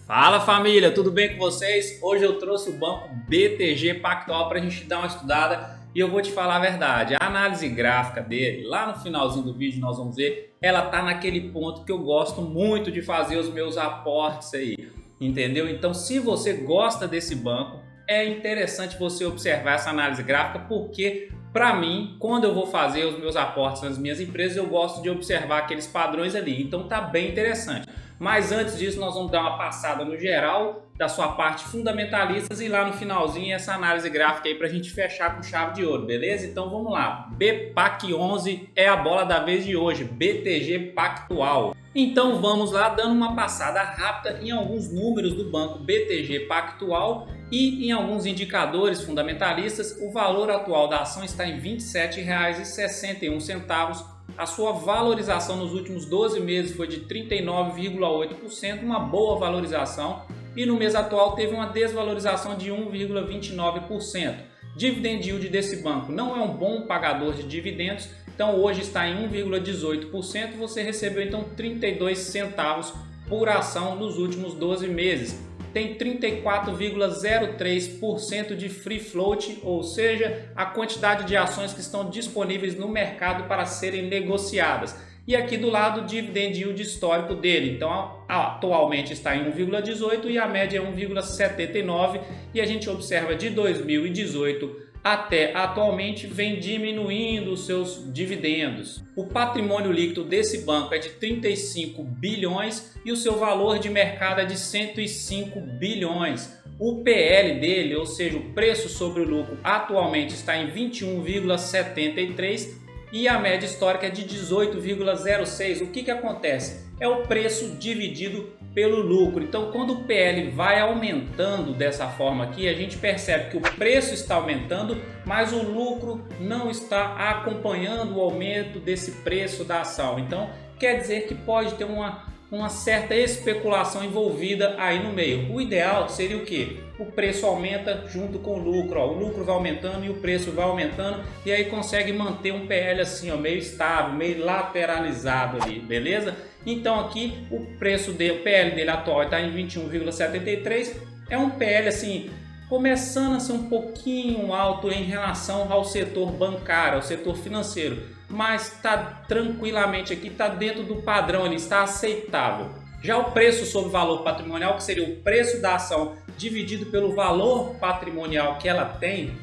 Fala família, tudo bem com vocês? Hoje eu trouxe o banco BTG Pactual para a gente dar uma estudada e eu vou te falar a verdade. A análise gráfica dele, lá no finalzinho do vídeo nós vamos ver, ela tá naquele ponto que eu gosto muito de fazer os meus aportes aí, entendeu? Então se você gosta desse banco, é interessante você observar essa análise gráfica porque para mim, quando eu vou fazer os meus aportes nas minhas empresas, eu gosto de observar aqueles padrões ali, então tá bem interessante. Mas antes disso, nós vamos dar uma passada no geral da sua parte fundamentalistas e lá no finalzinho essa análise gráfica aí para a gente fechar com chave de ouro, beleza? Então vamos lá, BPAC11 é a bola da vez de hoje, BTG Pactual. Então vamos lá, dando uma passada rápida em alguns números do banco BTG Pactual e em alguns indicadores fundamentalistas. O valor atual da ação está em R$ 27,61. A sua valorização nos últimos 12 meses foi de 39,8%, uma boa valorização, e no mês atual teve uma desvalorização de 1,29%. Dividend yield desse banco não é um bom pagador de dividendos, então hoje está em 1,18%, você recebeu então 32 centavos por ação nos últimos 12 meses. Tem 34,03% de free float, ou seja, a quantidade de ações que estão disponíveis no mercado para serem negociadas. E aqui do lado o dividend yield histórico dele, então atualmente está em 1,18 e a média é 1,79 e a gente observa de 2018 até atualmente vem diminuindo os seus dividendos. O patrimônio líquido desse banco é de 35 bilhões e o seu valor de mercado é de 105 bilhões. O PL dele, ou seja, o preço sobre o lucro, atualmente está em 21,73 e a média histórica é de 18,06. O que acontece? É o preço dividido pelo lucro. Então, quando o PL vai aumentando dessa forma aqui, a gente percebe que o preço está aumentando, mas o lucro não está acompanhando o aumento desse preço da ação. Então, quer dizer que pode ter uma certa especulação envolvida aí no meio. O ideal seria o quê? O preço aumenta junto com o lucro, ó. O lucro vai aumentando e o preço vai aumentando e aí consegue manter um PL assim, ó, meio estável, meio lateralizado ali, beleza? Então aqui o preço dele, o PL dele atual está em 21,73, é um PL assim, começando a ser um pouquinho alto em relação ao setor bancário, ao setor financeiro, mas está tranquilamente aqui, está dentro do padrão ali, está aceitável. Já o preço sobre valor patrimonial, que seria o preço da ação dividido pelo valor patrimonial que ela tem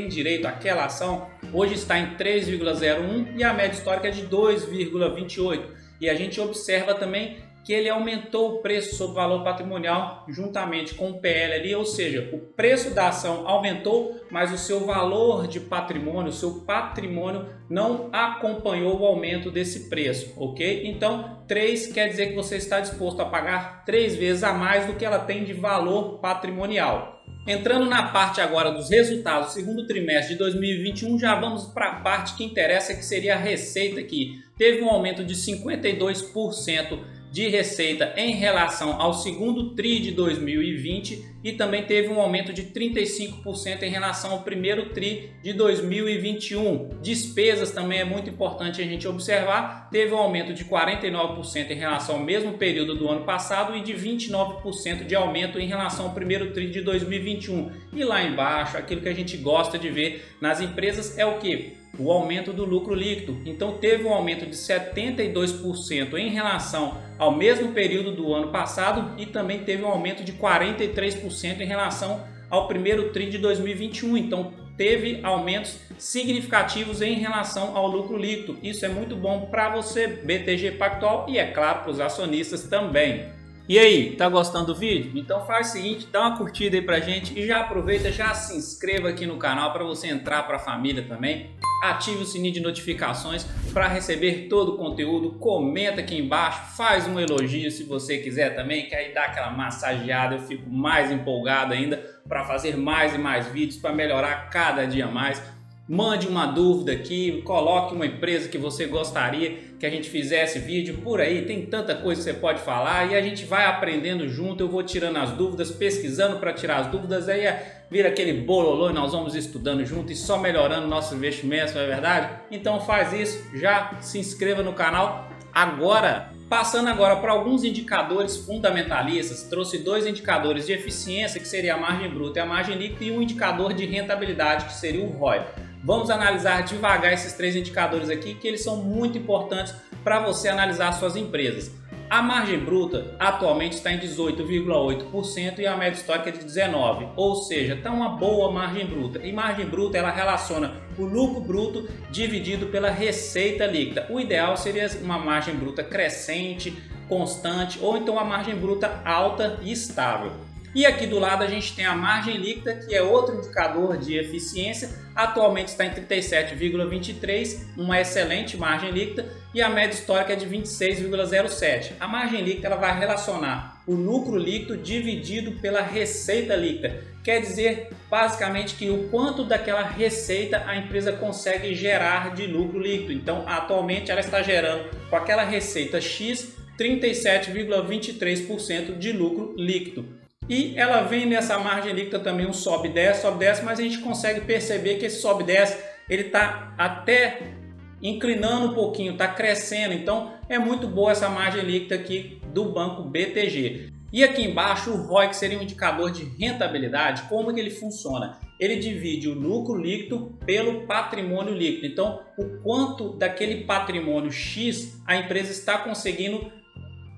direito àquela ação, hoje está em 3,01 e a média histórica é de 2,28. E a gente observa também que ele aumentou o preço sobre valor patrimonial juntamente com o PL ali, ou seja, o preço da ação aumentou, mas o seu valor de patrimônio, o seu patrimônio não acompanhou o aumento desse preço, ok? Então, 3 quer dizer que você está disposto a pagar 3 vezes a mais do que ela tem de valor patrimonial. Entrando na parte agora dos resultados do segundo trimestre de 2021, já vamos para a parte que interessa, que seria a receita, que teve um aumento de 52% de receita em relação ao segundo TRI de 2020 e também teve um aumento de 35% em relação ao primeiro TRI de 2021. Despesas também é muito importante a gente observar, teve um aumento de 49% em relação ao mesmo período do ano passado e de 29% de aumento em relação ao primeiro TRI de 2021. E lá embaixo, aquilo que a gente gosta de ver nas empresas é o que? O aumento do lucro líquido. Então teve um aumento de 72% em relação ao mesmo período do ano passado e também teve um aumento de 43% em relação ao primeiro TRI de 2021. Então teve aumentos significativos em relação ao lucro líquido. Isso é muito bom para você, BTG Pactual, e é claro para os acionistas também. E aí, tá gostando do vídeo? Então faz o seguinte, dá uma curtida aí pra gente e já aproveita, já se inscreva aqui no canal para você entrar para a família também. Ative o sininho de notificações para receber todo o conteúdo, comenta aqui embaixo, faz um elogio se você quiser também, que aí dá aquela massageada, eu fico mais empolgado ainda para fazer mais e mais vídeos, para melhorar cada dia mais. Mande uma dúvida aqui, coloque uma empresa que você gostaria que a gente fizesse vídeo por aí, tem tanta coisa que você pode falar e a gente vai aprendendo junto, eu vou tirando as dúvidas, pesquisando para tirar as dúvidas, aí vira aquele bololô e nós vamos estudando junto e só melhorando nossos investimentos, não é verdade? Então faz isso, já se inscreva no canal agora! Passando agora para alguns indicadores fundamentalistas, trouxe dois indicadores de eficiência, que seria a margem bruta e a margem líquida, e um indicador de rentabilidade, que seria o ROI. Vamos analisar devagar esses três indicadores aqui, que eles são muito importantes para você analisar suas empresas. A margem bruta atualmente está em 18,8% e a média histórica é de 19%, ou seja, está uma boa margem bruta. E margem bruta ela relaciona o lucro bruto dividido pela receita líquida. O ideal seria uma margem bruta crescente, constante, ou então uma margem bruta alta e estável. E aqui do lado a gente tem a margem líquida, que é outro indicador de eficiência, atualmente está em 37,23%, uma excelente margem líquida, e a média histórica é de 26,07%. A margem líquida ela vai relacionar o lucro líquido dividido pela receita líquida, quer dizer basicamente que o quanto daquela receita a empresa consegue gerar de lucro líquido. Então atualmente ela está gerando com aquela receita X 37,23% de lucro líquido. E ela vem nessa margem líquida também um sobe 10, mas a gente consegue perceber que esse sobe 10 ele está até inclinando um pouquinho, está crescendo. Então é muito boa essa margem líquida aqui do Banco BTG. E aqui embaixo o ROI, que seria um indicador de rentabilidade, como que ele funciona? Ele divide o lucro líquido pelo patrimônio líquido. Então o quanto daquele patrimônio X a empresa está conseguindo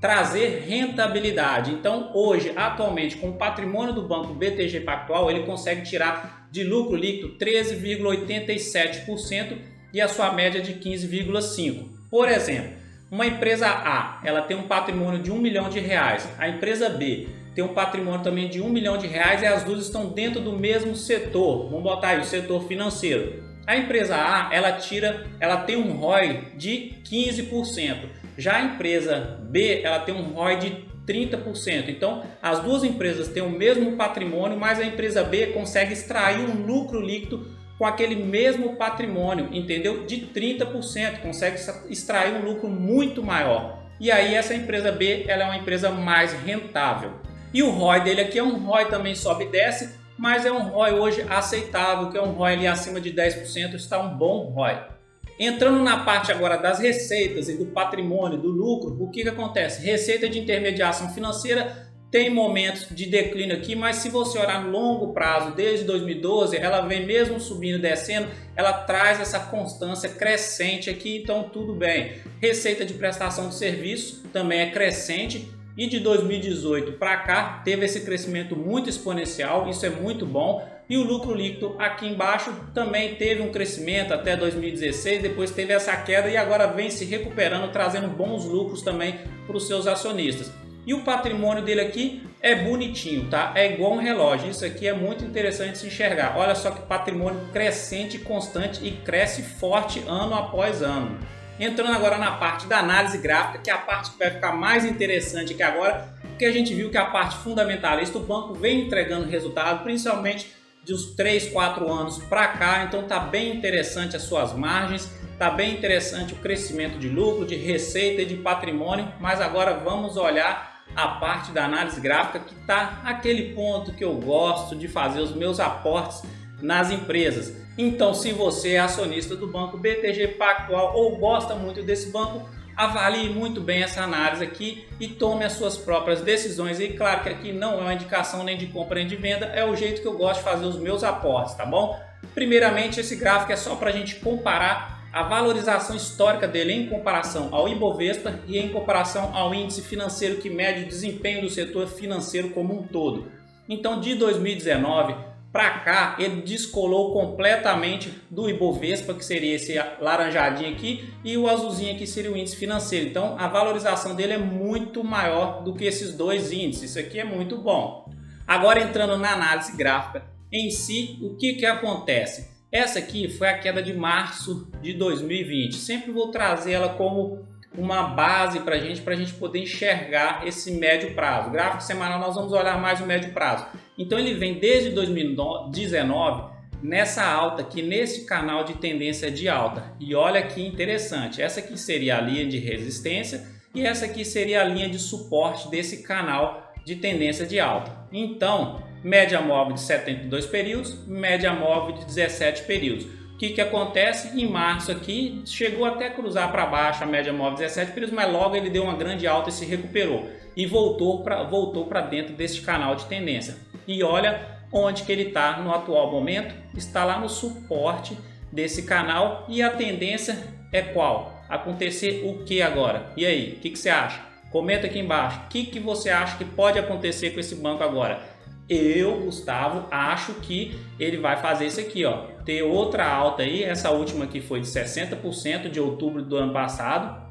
trazer rentabilidade. Então hoje, atualmente, com o patrimônio do Banco BTG Pactual, ele consegue tirar de lucro líquido 13,87% e a sua média de 15,5%. Por exemplo, uma empresa A, ela tem um patrimônio de R$1 milhão, a empresa B tem um patrimônio também de R$1 milhão e as duas estão dentro do mesmo setor. Vamos botar aí o setor financeiro. A empresa A, ela tem um ROI de 15%. Já a empresa B, ela tem um ROI de 30%. Então, as duas empresas têm o mesmo patrimônio, mas a empresa B consegue extrair um lucro líquido com aquele mesmo patrimônio, entendeu? De 30%, consegue extrair um lucro muito maior. E aí essa empresa B, ela é uma empresa mais rentável. E o ROI dele aqui é um ROI também sobe e desce, mas é um ROI hoje aceitável, que é um ROI ali acima de 10%, está um bom ROI. Entrando na parte agora das receitas e do patrimônio, do lucro, o que acontece? Receita de intermediação financeira tem momentos de declínio aqui, mas se você olhar no longo prazo, desde 2012, ela vem mesmo subindo e descendo, ela traz essa constância crescente aqui, então tudo bem. Receita de prestação de serviço também é crescente e de 2018 para cá teve esse crescimento muito exponencial, isso é muito bom. E o lucro líquido aqui embaixo também teve um crescimento até 2016, depois teve essa queda e agora vem se recuperando, trazendo bons lucros também para os seus acionistas. E o patrimônio dele aqui é bonitinho, tá? É igual um relógio, isso aqui é muito interessante se enxergar. Olha só que patrimônio crescente, constante e cresce forte ano após ano. Entrando agora na parte da análise gráfica, que é a parte que vai ficar mais interessante aqui agora, porque a gente viu que a parte fundamentalista, o banco vem entregando resultado, principalmente de uns 3, 4 anos para cá, então tá bem interessante as suas margens, tá bem interessante o crescimento de lucro, de receita e de patrimônio, mas agora vamos olhar a parte da análise gráfica, que tá aquele ponto que eu gosto de fazer os meus aportes nas empresas. Então, se você é acionista do Banco BTG Pactual ou gosta muito desse banco, avalie muito bem essa análise aqui e tome as suas próprias decisões. E claro que aqui não é uma indicação nem de compra nem de venda, é o jeito que eu gosto de fazer os meus aportes, tá bom? Primeiramente, esse gráfico é só para a gente comparar a valorização histórica dele em comparação ao Ibovespa e em comparação ao índice financeiro que mede o desempenho do setor financeiro como um todo. Então, de 2019 para cá, ele descolou completamente do Ibovespa, que seria esse laranjadinho aqui, e o azulzinho aqui seria o índice financeiro. Então, a valorização dele é muito maior do que esses dois índices. Isso aqui é muito bom. Agora, entrando na análise gráfica em si, o que acontece? Essa aqui foi a queda de março de 2020. Sempre vou trazer ela como uma base para a gente poder enxergar esse médio prazo. Gráfico semanal nós vamos olhar mais o médio prazo. Então ele vem desde 2019 nessa alta aqui, nesse canal de tendência de alta. E olha que interessante, essa aqui seria a linha de resistência e essa aqui seria a linha de suporte desse canal de tendência de alta. Então, média móvel de 72 períodos, média móvel de 17 períodos. que acontece? Em março aqui chegou até a cruzar para baixo a média móvel 17 períodos, mas logo ele deu uma grande alta e se recuperou e voltou para dentro deste canal de tendência. E olha onde que ele está no atual momento, está lá no suporte desse canal e a tendência é qual? Acontecer o que agora? E aí, o que você acha? Comenta aqui embaixo, o que você acha que pode acontecer com esse banco agora? Eu, Gustavo, acho que ele vai fazer isso aqui, ó, ter outra alta aí. Essa última aqui foi de 60% de outubro do ano passado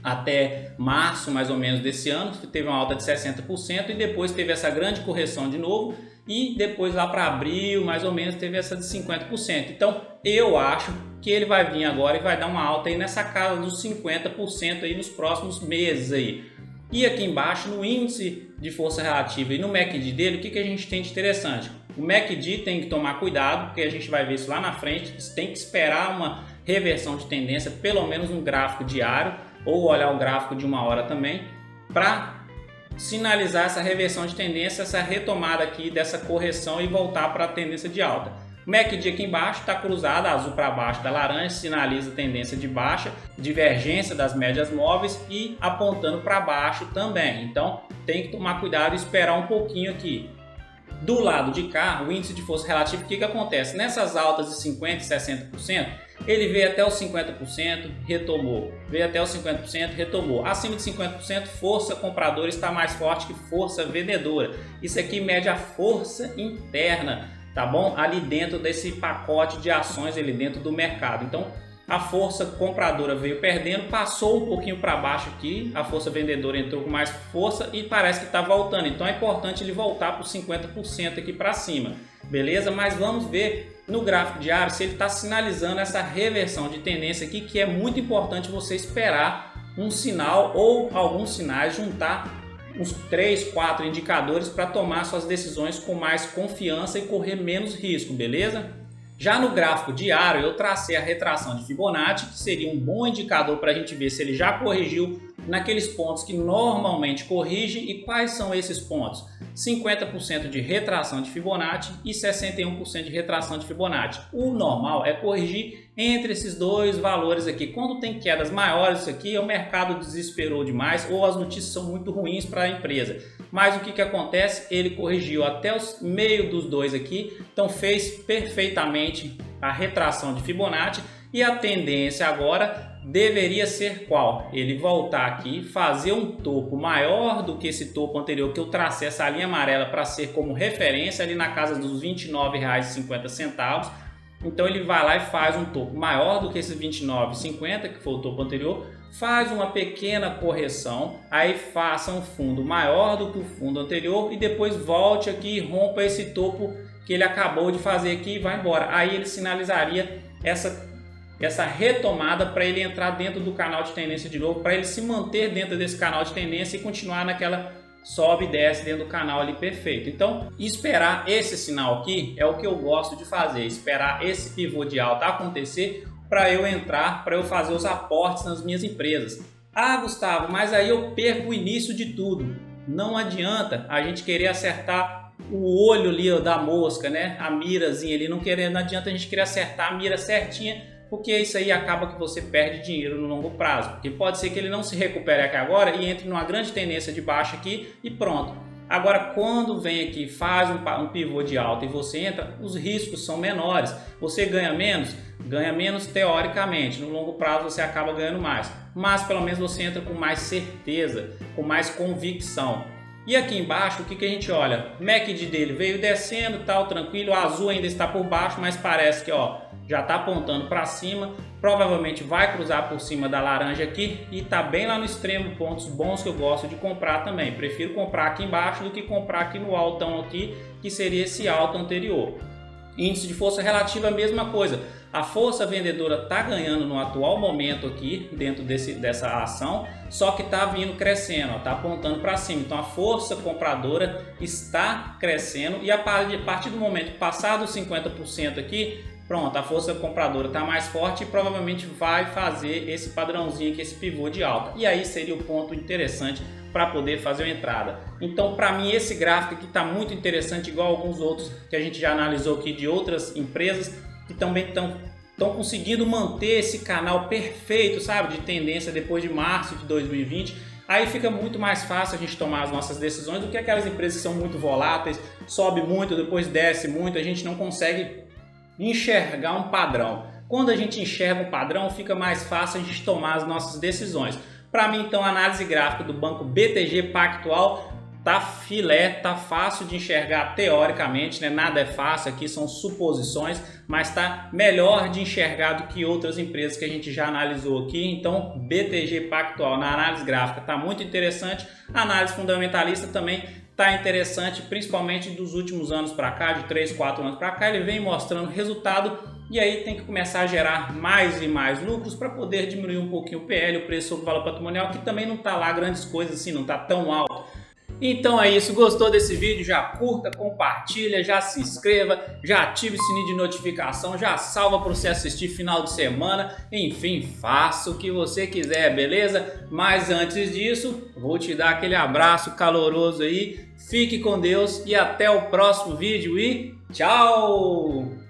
até março mais ou menos desse ano, teve uma alta de 60% e depois teve essa grande correção de novo e depois lá para abril mais ou menos teve essa de 50%. Então eu acho que ele vai vir agora e vai dar uma alta aí nessa casa dos 50% aí nos próximos meses aí. E aqui embaixo no índice de força relativa e no MACD dele, o que a gente tem de interessante? O MACD tem que tomar cuidado, porque a gente vai ver isso lá na frente, tem que esperar uma reversão de tendência, pelo menos um gráfico diário, ou olhar o gráfico de uma hora também, para sinalizar essa reversão de tendência, essa retomada aqui dessa correção e voltar para a tendência de alta. O MACD aqui embaixo está cruzado, azul para baixo da laranja, sinaliza tendência de baixa, divergência das médias móveis e apontando para baixo também. Então tem que tomar cuidado e esperar um pouquinho aqui. Do lado de cá, o índice de força relativa, o que acontece? Nessas altas de 50% e 60%, ele veio até os 50%, retomou. Veio até os 50%, retomou. Acima de 50%, força compradora está mais forte que força vendedora. Isso aqui mede a força interna, tá bom? Ali dentro desse pacote de ações, ali dentro do mercado. Então, a força compradora veio perdendo, passou um pouquinho para baixo aqui, a força vendedora entrou com mais força e parece que está voltando. Então é importante ele voltar para os 50% aqui para cima, beleza? Mas vamos ver no gráfico diário se ele está sinalizando essa reversão de tendência aqui, que é muito importante você esperar um sinal ou alguns sinais, juntar uns 3, 4 indicadores para tomar suas decisões com mais confiança e correr menos risco, beleza? Já no gráfico diário eu tracei a retração de Fibonacci, que seria um bom indicador para a gente ver se ele já corrigiu naqueles pontos que normalmente corrige. E quais são esses pontos? 50% de retração de Fibonacci e 61% de retração de Fibonacci. O normal é corrigir entre esses dois valores aqui. Quando tem quedas maiores, isso aqui, o mercado desesperou demais ou as notícias são muito ruins para a empresa. Mas o que acontece? Ele corrigiu até o meio dos dois aqui, então fez perfeitamente a retração de Fibonacci e a tendência agora deveria ser qual? Ele voltar aqui, fazer um topo maior do que esse topo anterior que eu tracei essa linha amarela para ser como referência ali na casa dos R$ 29,50. Então ele vai lá e faz um topo maior do que esse R$ 29,50 que foi o topo anterior, faz uma pequena correção, aí faça um fundo maior do que o fundo anterior e depois volte aqui e rompa esse topo que ele acabou de fazer aqui e vai embora. Aí ele sinalizaria essa retomada para ele entrar dentro do canal de tendência de novo, para ele se manter dentro desse canal de tendência e continuar naquela sobe e desce dentro do canal ali perfeito. Então esperar esse sinal aqui é o que eu gosto de fazer, esperar esse pivô de alta acontecer para eu entrar, para eu fazer os aportes nas minhas empresas. Ah, Gustavo, mas aí eu perco o início de tudo. Não adianta a gente querer acertar o olho ali da mosca, né? A mirazinha ali, não adianta a gente querer acertar a mira certinha, porque isso aí acaba que você perde dinheiro no longo prazo. Porque pode ser que ele não se recupere aqui agora e entre numa grande tendência de baixa aqui e pronto. Agora, quando vem aqui, faz um pivô de alta e você entra, os riscos são menores. Você ganha menos teoricamente. No longo prazo você acaba ganhando mais. Mas pelo menos você entra com mais certeza, com mais convicção. E aqui embaixo, o que a gente olha? O MACD dele veio descendo, tal, tranquilo. O azul ainda está por baixo, mas parece que já está apontando para cima. Provavelmente vai cruzar por cima da laranja aqui e está bem lá no extremo, pontos bons que eu gosto de comprar também. Prefiro comprar aqui embaixo do que comprar aqui no altão aqui, que seria esse alto anterior. Índice de força relativa, a mesma coisa. A força vendedora está ganhando no atual momento aqui, dentro dessa ação, só que está vindo crescendo, está apontando para cima. Então a força compradora está crescendo e a partir do momento que passar dos 50% aqui, pronto, a força compradora está mais forte e provavelmente vai fazer esse padrãozinho aqui, esse pivô de alta. E aí seria o ponto interessante para poder fazer uma entrada. Então, para mim, esse gráfico aqui está muito interessante, igual alguns outros que a gente já analisou aqui de outras empresas que também estão estão conseguindo manter esse canal perfeito, sabe, de tendência depois de março de 2020, aí fica muito mais fácil a gente tomar as nossas decisões do que aquelas empresas que são muito voláteis, sobe muito, depois desce muito, a gente não consegue enxergar um padrão. Quando a gente enxerga um padrão, fica mais fácil a gente tomar as nossas decisões. Para mim, então, a análise gráfica do Banco BTG Pactual tá filé, tá fácil de enxergar teoricamente, né? Nada é fácil aqui, são suposições, mas tá melhor de enxergar do que outras empresas que a gente já analisou aqui. Então, BTG Pactual na análise gráfica tá muito interessante, a análise fundamentalista também tá interessante, principalmente dos últimos anos para cá, de 3, 4 anos para cá, ele vem mostrando resultado e aí tem que começar a gerar mais e mais lucros para poder diminuir um pouquinho o PL, o preço sobre valor patrimonial, que também não tá lá grandes coisas assim, não tá tão alto. Então é isso, gostou desse vídeo? Já curta, compartilha, já se inscreva, já ative o sininho de notificação, já salva para você assistir final de semana, enfim, faça o que você quiser, beleza? Mas antes disso, vou te dar aquele abraço caloroso aí, fique com Deus e até o próximo vídeo e tchau!